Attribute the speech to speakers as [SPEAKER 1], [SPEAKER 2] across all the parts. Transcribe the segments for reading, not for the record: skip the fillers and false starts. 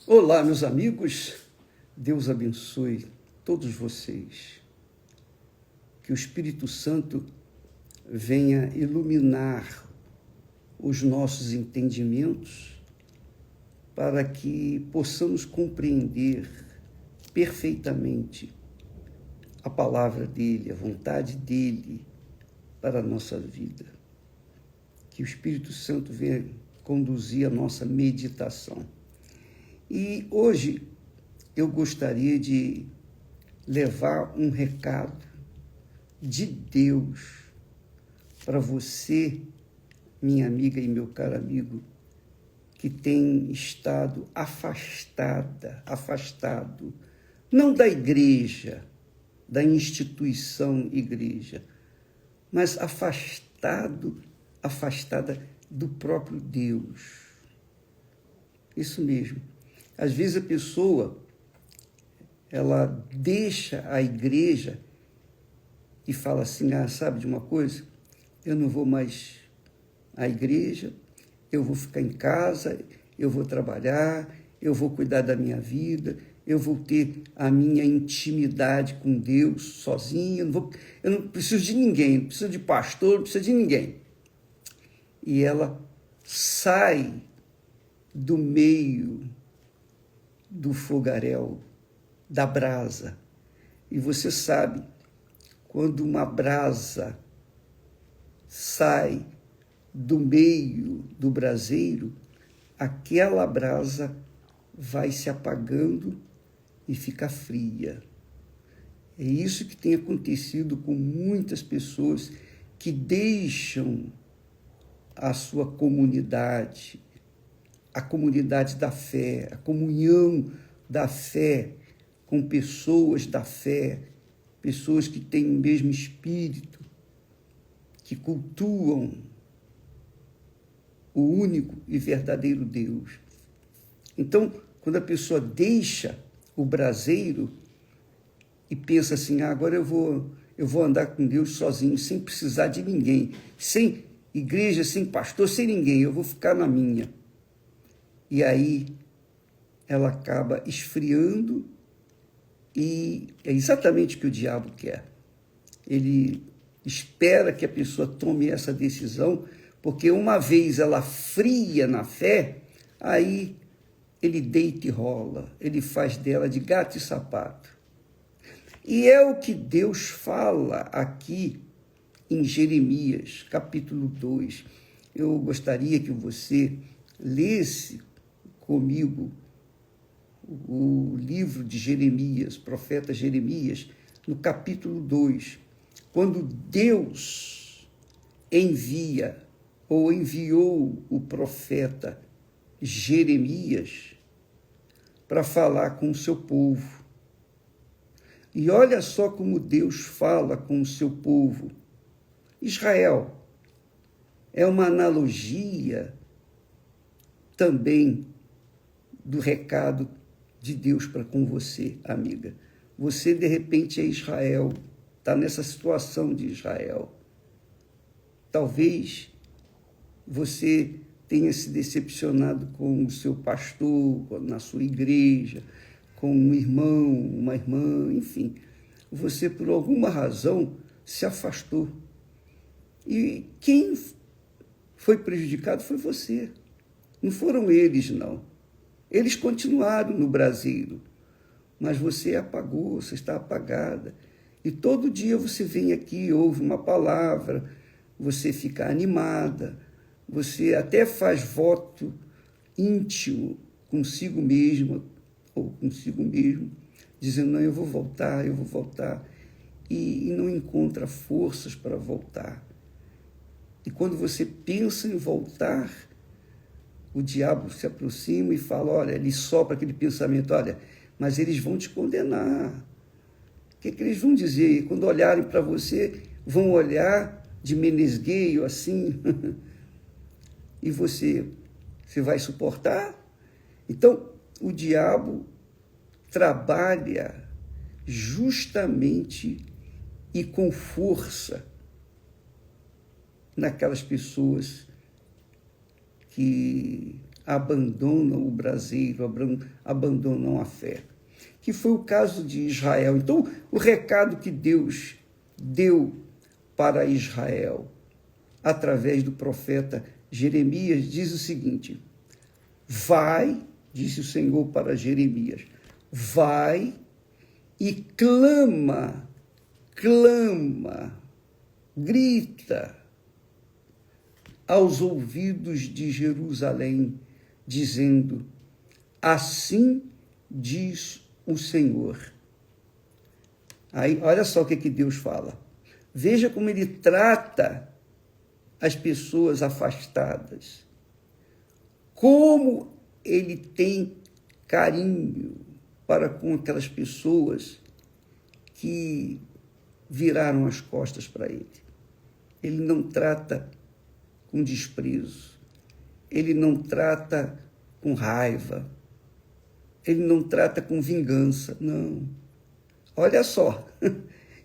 [SPEAKER 1] Olá, meus amigos, Deus abençoe todos vocês. Que o Espírito Santo venha iluminar os nossos entendimentos para que possamos compreender perfeitamente a palavra dele, a vontade dele para a nossa vida. Que o Espírito Santo venha conduzir a nossa meditação. E hoje eu gostaria de levar um recado de Deus para você, minha amiga e meu caro amigo, que tem estado afastado, não da igreja, da instituição igreja, mas afastada do próprio Deus. Isso mesmo. Às vezes a pessoa, ela deixa a igreja e fala assim, sabe de uma coisa? Eu não vou mais à igreja, eu vou ficar em casa, eu vou trabalhar, eu vou cuidar da minha vida, eu vou ter a minha intimidade com Deus sozinho, eu não preciso de ninguém, não preciso de pastor, não preciso de ninguém. E ela sai do meio do fogaréu, da brasa. E você sabe, quando uma brasa sai do meio do braseiro, aquela brasa vai se apagando e fica fria. É isso que tem acontecido com muitas pessoas que deixam a sua comunidade, a comunidade da fé, a comunhão da fé com pessoas da fé, pessoas que têm o mesmo espírito, que cultuam o único e verdadeiro Deus. Então, quando a pessoa deixa o braseiro e pensa assim, agora eu vou andar com Deus sozinho, sem precisar de ninguém, sem igreja, sem pastor, sem ninguém, eu vou ficar na minha. E aí ela acaba esfriando e é exatamente o que o diabo quer. Ele espera que a pessoa tome essa decisão, porque uma vez ela fria na fé, aí ele deita e rola, ele faz dela de gato e sapato. E é o que Deus fala aqui em Jeremias, capítulo 2. Eu gostaria que você lesse comigo o livro de Jeremias, profeta Jeremias, no capítulo 2, quando Deus envia ou enviou o profeta Jeremias para falar com o seu povo. E olha só como Deus fala com o seu povo. Israel é uma analogia também do recado de Deus para com você, amiga. Você, de repente, é Israel, está nessa situação de Israel. Talvez você tenha se decepcionado com o seu pastor, na sua igreja, com um irmão, uma irmã, enfim. Você, por alguma razão, se afastou. E quem foi prejudicado foi você. Não foram eles, não. Eles continuaram no braseiro, mas você apagou, você está apagada. E todo dia você vem aqui, ouve uma palavra, você fica animada, você até faz voto íntimo consigo mesma ou consigo mesmo, dizendo, não, eu vou voltar, e não encontra forças para voltar. E quando você pensa em voltar, o diabo se aproxima e fala, olha, ele sopra aquele pensamento, olha, mas eles vão te condenar. O que eles vão dizer? E quando olharem para você, vão olhar de menesgueio assim, e você vai suportar? Então, o diabo trabalha justamente e com força naquelas pessoas que abandonam o braseiro, abandonam a fé, que foi o caso de Israel. Então, o recado que Deus deu para Israel, através do profeta Jeremias, diz o seguinte: vai, disse o Senhor para Jeremias, vai e clama, grita aos ouvidos de Jerusalém, dizendo: assim diz o Senhor. Aí, olha só o que Deus fala. Veja como ele trata as pessoas afastadas. Como ele tem carinho para com aquelas pessoas que viraram as costas para ele. Ele não trata com desprezo. Ele não trata com raiva. Ele não trata com vingança. Não. Olha só,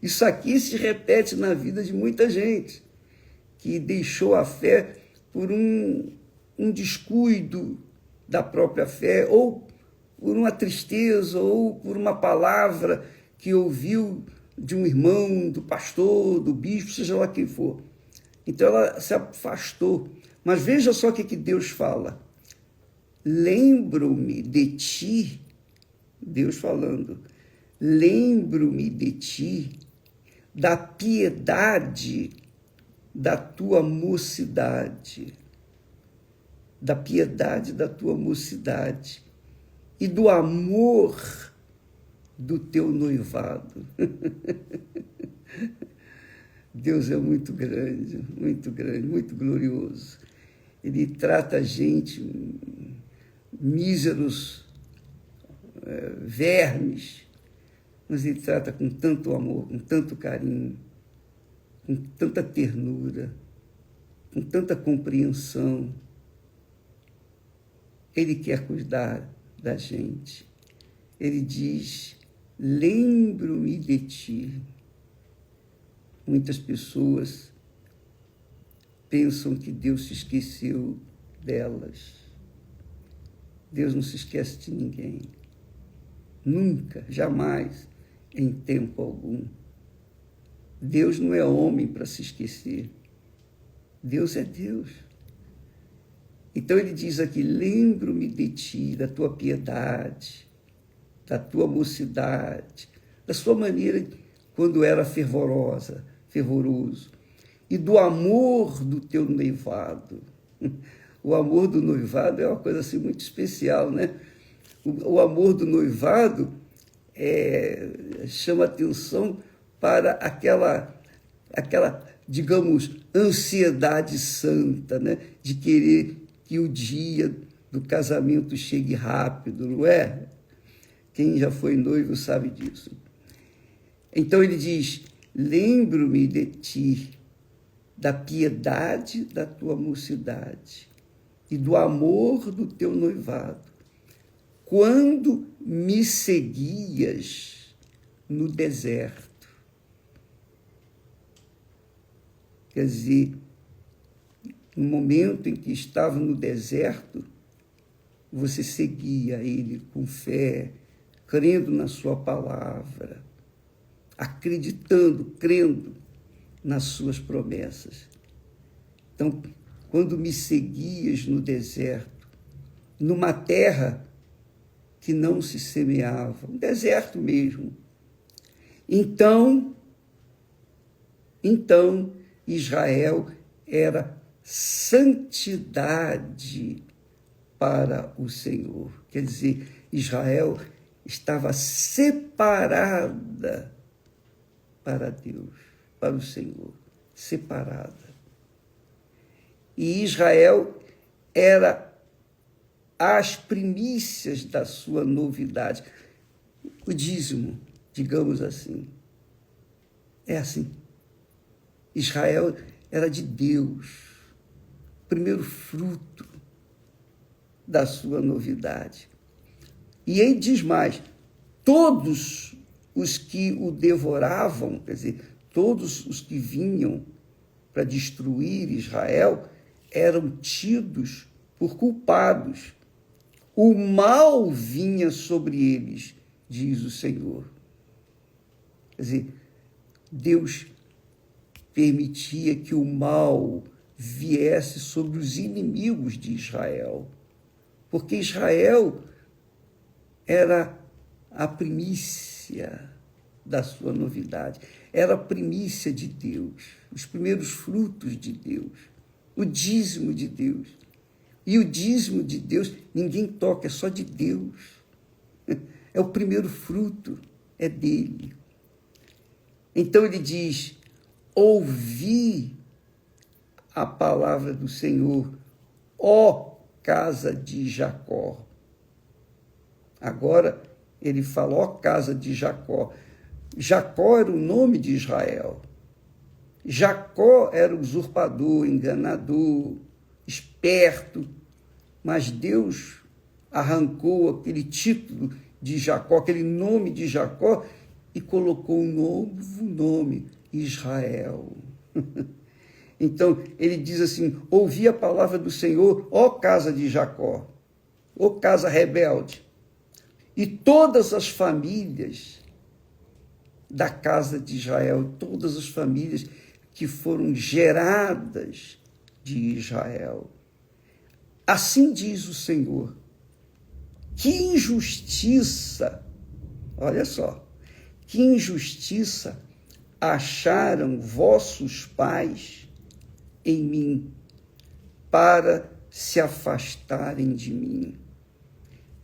[SPEAKER 1] isso aqui se repete na vida de muita gente que deixou a fé por um descuido da própria fé, ou por uma tristeza, ou por uma palavra que ouviu de um irmão, do pastor, do bispo, seja lá quem for. Então ela se afastou. Mas veja só o que Deus fala. Lembro-me de ti, Deus falando, lembro-me de ti, da piedade da tua mocidade, da piedade da tua mocidade e do amor do teu noivado. Deus é muito grande, muito glorioso. Ele trata a gente, míseros vermes, mas ele trata com tanto amor, com tanto carinho, com tanta ternura, com tanta compreensão. Ele quer cuidar da gente. Ele diz: lembro-me de ti. Muitas pessoas pensam que Deus se esqueceu delas. Deus não se esquece de ninguém. Nunca, jamais, em tempo algum. Deus não é homem para se esquecer. Deus é Deus. Então ele diz aqui: lembro-me de ti, da tua piedade, da tua mocidade, da sua maneira quando era fervoroso, e do amor do teu noivado. O amor do noivado é uma coisa assim muito especial, né? O amor do noivado chama atenção para aquela, digamos, ansiedade santa, né? De querer que o dia do casamento chegue rápido, não é? Quem já foi noivo sabe disso. Então ele diz: lembro-me de ti, da piedade da tua mocidade e do amor do teu noivado, quando me seguias no deserto. Quer dizer, no momento em que estava no deserto, você seguia ele com fé, crendo na sua palavra, acreditando, crendo nas suas promessas. Então, quando me seguias no deserto, numa terra que não se semeava, um deserto mesmo, então Israel era santidade para o Senhor. Quer dizer, Israel estava separada para Deus, para o Senhor, separada. E Israel era as primícias da sua novidade, o dízimo, digamos assim. É assim. Israel era de Deus, primeiro fruto da sua novidade. E ele diz mais: todos os que o devoravam, quer dizer, todos os que vinham para destruir Israel, eram tidos por culpados. O mal vinha sobre eles, diz o Senhor. Quer dizer, Deus permitia que o mal viesse sobre os inimigos de Israel, porque Israel era a primícia da sua novidade, era a primícia de Deus, os primeiros frutos de Deus, o dízimo de Deus. E o dízimo de Deus ninguém toca, é só de Deus. É o primeiro fruto, é dele. Então ele diz: ouvi a palavra do Senhor, ó casa de Jacó. Agora ele fala, ó casa de Jacó. Jacó era o nome de Israel. Jacó era usurpador, enganador, esperto, mas Deus arrancou aquele título de Jacó, aquele nome de Jacó, e colocou um novo nome, Israel. Então, ele diz assim: ouvi a palavra do Senhor, ó casa de Jacó, ó casa rebelde, e todas as famílias da casa de Israel, todas as famílias que foram geradas de Israel. Assim diz o Senhor: que injustiça, olha só, que injustiça acharam vossos pais em mim, para se afastarem de mim,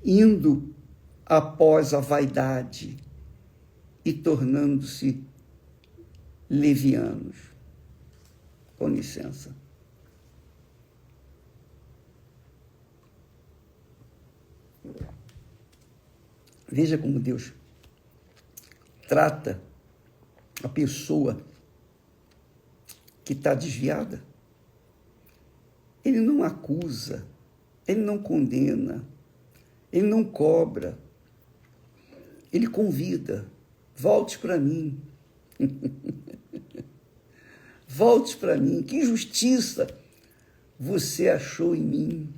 [SPEAKER 1] indo após a vaidade e tornando-se levianos. Com licença. Veja como Deus trata a pessoa que está desviada. Ele não acusa, ele não condena, ele não cobra, ele convida: volte para mim. Volte para mim. Que injustiça você achou em mim?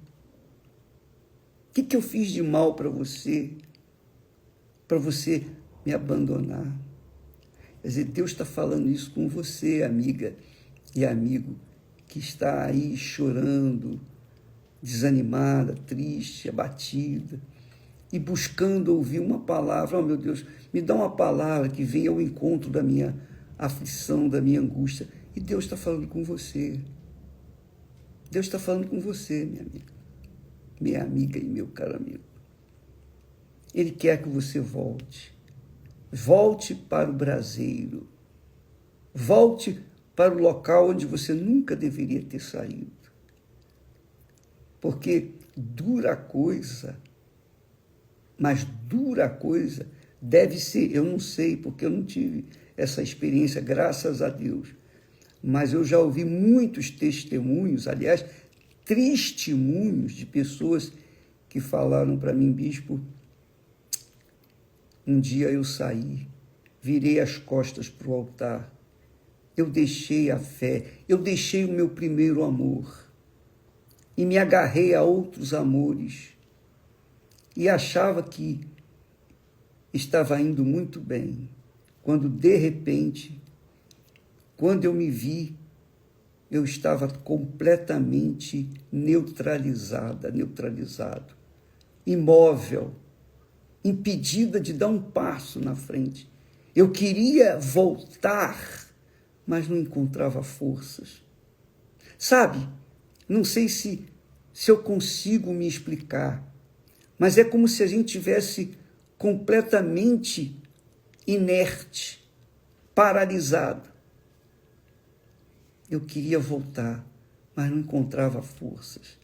[SPEAKER 1] O que eu fiz de mal para você me abandonar? Quer dizer, Deus está falando isso com você, amiga e amigo, que está aí chorando, desanimada, triste, abatida, e buscando ouvir uma palavra. Oh, meu Deus, me dá uma palavra que venha ao encontro da minha aflição, da minha angústia. E Deus está falando com você. Deus está falando com você, minha amiga e meu caro amigo. Ele quer que você volte. Volte para o braseiro. Volte para o local onde você nunca deveria ter saído. Porque dura coisa, mas dura coisa deve ser, eu não sei, porque eu não tive essa experiência, graças a Deus, mas eu já ouvi muitos testemunhos, aliás, testemunhos de pessoas que falaram para mim: bispo, um dia eu saí, virei as costas para o altar, eu deixei a fé, eu deixei o meu primeiro amor e me agarrei a outros amores e achava que estava indo muito bem, quando de repente, quando eu me vi, eu estava completamente neutralizado, imóvel, impedida de dar um passo na frente. Eu queria voltar, mas não encontrava forças. Sabe, não sei se eu consigo me explicar, mas é como se a gente tivesse completamente inerte, paralisado. Eu queria voltar, mas não encontrava forças.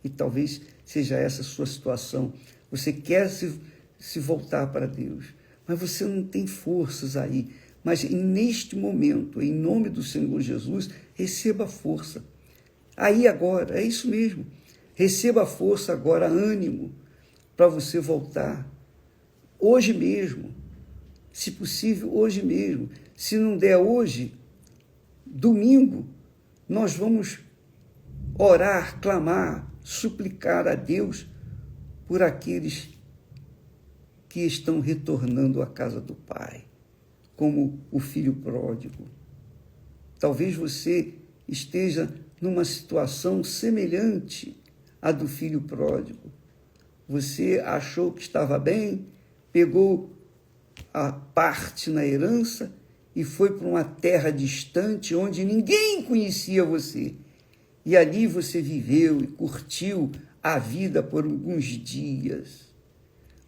[SPEAKER 1] E talvez seja essa a sua situação. Você quer se voltar para Deus, mas você não tem forças aí. Mas neste momento, em nome do Senhor Jesus, receba força. Aí agora, é isso mesmo. Receba força agora, ânimo, para você voltar. Hoje mesmo, se possível, hoje mesmo. Se não der hoje, domingo, nós vamos orar, clamar, suplicar a Deus por aqueles que estão retornando à casa do Pai, como o filho pródigo. Talvez você esteja numa situação semelhante à do filho pródigo. Você achou que estava bem, pegou a parte na herança e foi para uma terra distante onde ninguém conhecia você. E ali você viveu e curtiu a vida por alguns dias.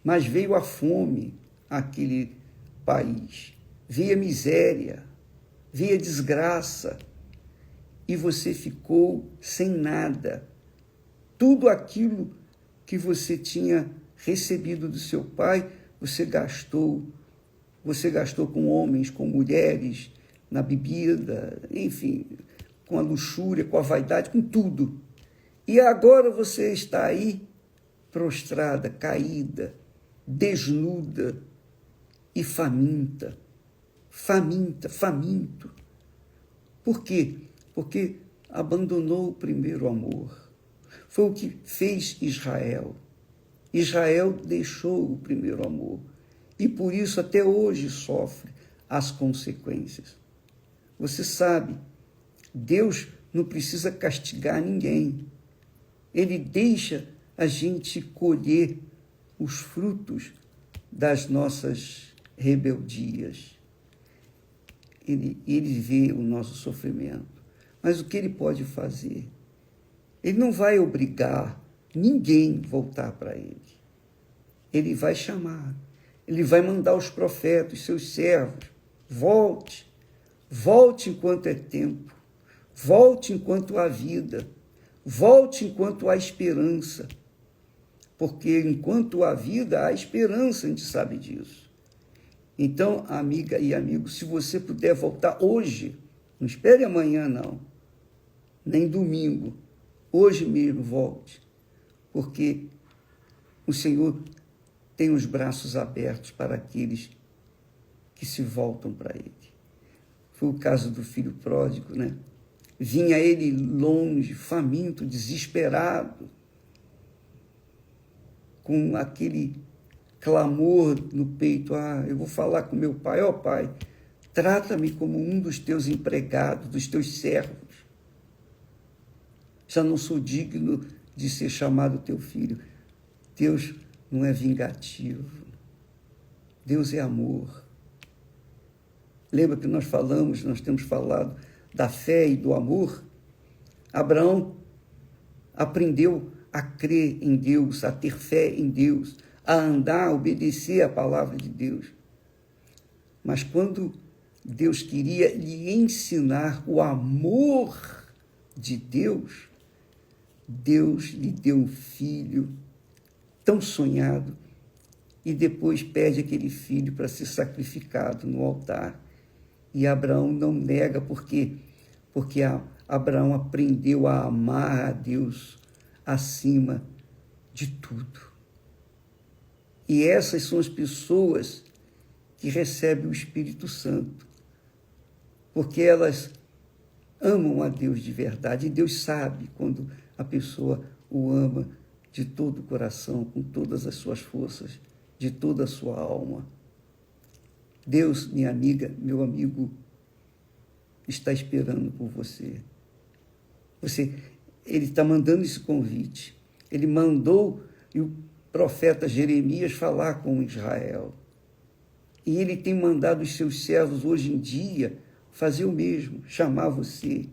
[SPEAKER 1] Mas veio a fome àquele país, veio a miséria, veio a desgraça, e você ficou sem nada. Tudo aquilo que você tinha recebido do seu pai, você gastou com homens, com mulheres, na bebida, enfim, com a luxúria, com a vaidade, com tudo. E agora você está aí, prostrada, caída, desnuda e faminto. Por quê? Porque abandonou o primeiro amor. Foi o que fez Israel. Israel deixou o primeiro amor e por isso até hoje sofre as consequências. Você sabe, Deus não precisa castigar ninguém. Ele deixa a gente colher os frutos das nossas rebeldias. Ele vê o nosso sofrimento. Mas o que ele pode fazer? Ele não vai obrigar ninguém a voltar para ele. Ele vai chamar. Ele vai mandar os profetas, seus servos. Volte. Volte enquanto é tempo. Volte enquanto há vida. Volte enquanto há esperança. Porque enquanto há vida, há esperança, a gente sabe disso. Então, amiga e amigo, se você puder voltar hoje, não espere amanhã, não, nem domingo, hoje mesmo volte, porque o Senhor tem os braços abertos para aqueles que se voltam para Ele. Foi o caso do filho pródigo, né? Vinha ele longe, faminto, desesperado, com aquele clamor no peito: eu vou falar com meu pai, pai, trata-me como um dos teus empregados, dos teus servos. Já não sou digno de ser chamado teu filho. Deus não é vingativo. Deus é amor. Lembra que nós temos falado da fé e do amor? Abraão aprendeu a crer em Deus, a ter fé em Deus, a andar, a obedecer a palavra de Deus. Mas quando Deus queria lhe ensinar o amor de Deus, Deus lhe deu um filho tão sonhado e depois pede aquele filho para ser sacrificado no altar. E Abraão não nega, porque Abraão aprendeu a amar a Deus acima de tudo. E essas são as pessoas que recebem o Espírito Santo, porque elas amam a Deus de verdade. E Deus sabe quando a pessoa o ama de todo o coração, com todas as suas forças, de toda a sua alma. Deus, minha amiga, meu amigo, está esperando por você. Ele está mandando esse convite. Ele mandou o profeta Jeremias falar com Israel. E ele tem mandado os seus servos hoje em dia fazer o mesmo, chamar você.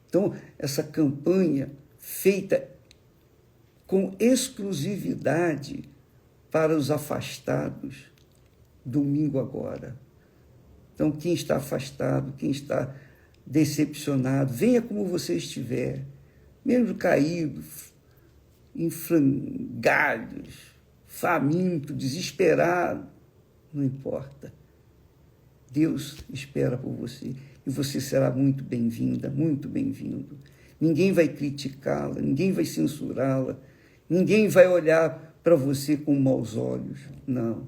[SPEAKER 1] Então, essa campanha feita com exclusividade para os afastados, domingo agora. Então, quem está afastado, quem está decepcionado, venha como você estiver, mesmo caído, em frangalhos, faminto, desesperado, não importa. Deus espera por você e você será muito bem-vinda, muito bem-vindo. Ninguém vai criticá-la, ninguém vai censurá-la, ninguém vai olhar para você com maus olhos, não.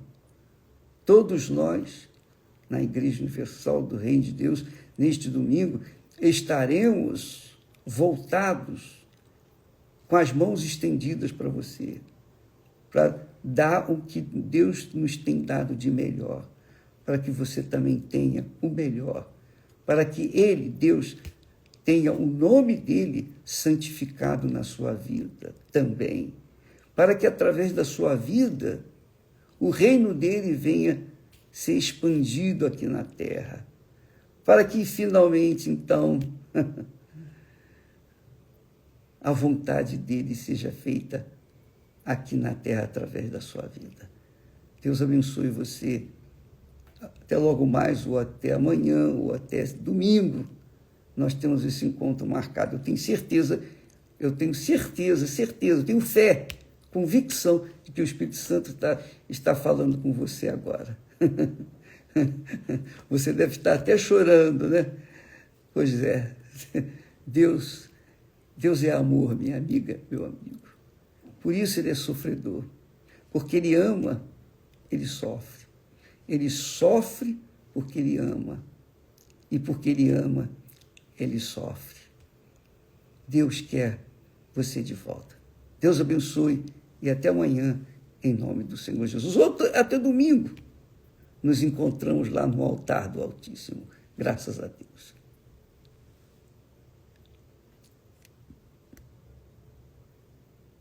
[SPEAKER 1] Todos nós, na Igreja Universal do Reino de Deus, neste domingo, estaremos voltados com as mãos estendidas para você, para dar o que Deus nos tem dado de melhor, para que você também tenha o melhor, para que Ele, Deus, tenha o nome dEle santificado na sua vida também, para que através da sua vida o reino dEle venha ser expandido aqui na terra, para que finalmente, então, a vontade dEle seja feita aqui na terra através da sua vida. Deus abençoe você. Até logo mais, ou até amanhã, ou até domingo. Nós temos esse encontro marcado. Eu tenho certeza, eu tenho fé, convicção de que o Espírito Santo está falando com você agora. Você deve estar até chorando, né? Pois é. Deus é amor, minha amiga, meu amigo. Por isso ele é sofredor. Porque ele ama, ele sofre. Ele sofre porque ele ama. E porque ele ama, ele sofre. Deus quer você de volta. Deus abençoe e até amanhã, em nome do Senhor Jesus. Ou até domingo, nos encontramos lá no altar do Altíssimo. Graças a Deus.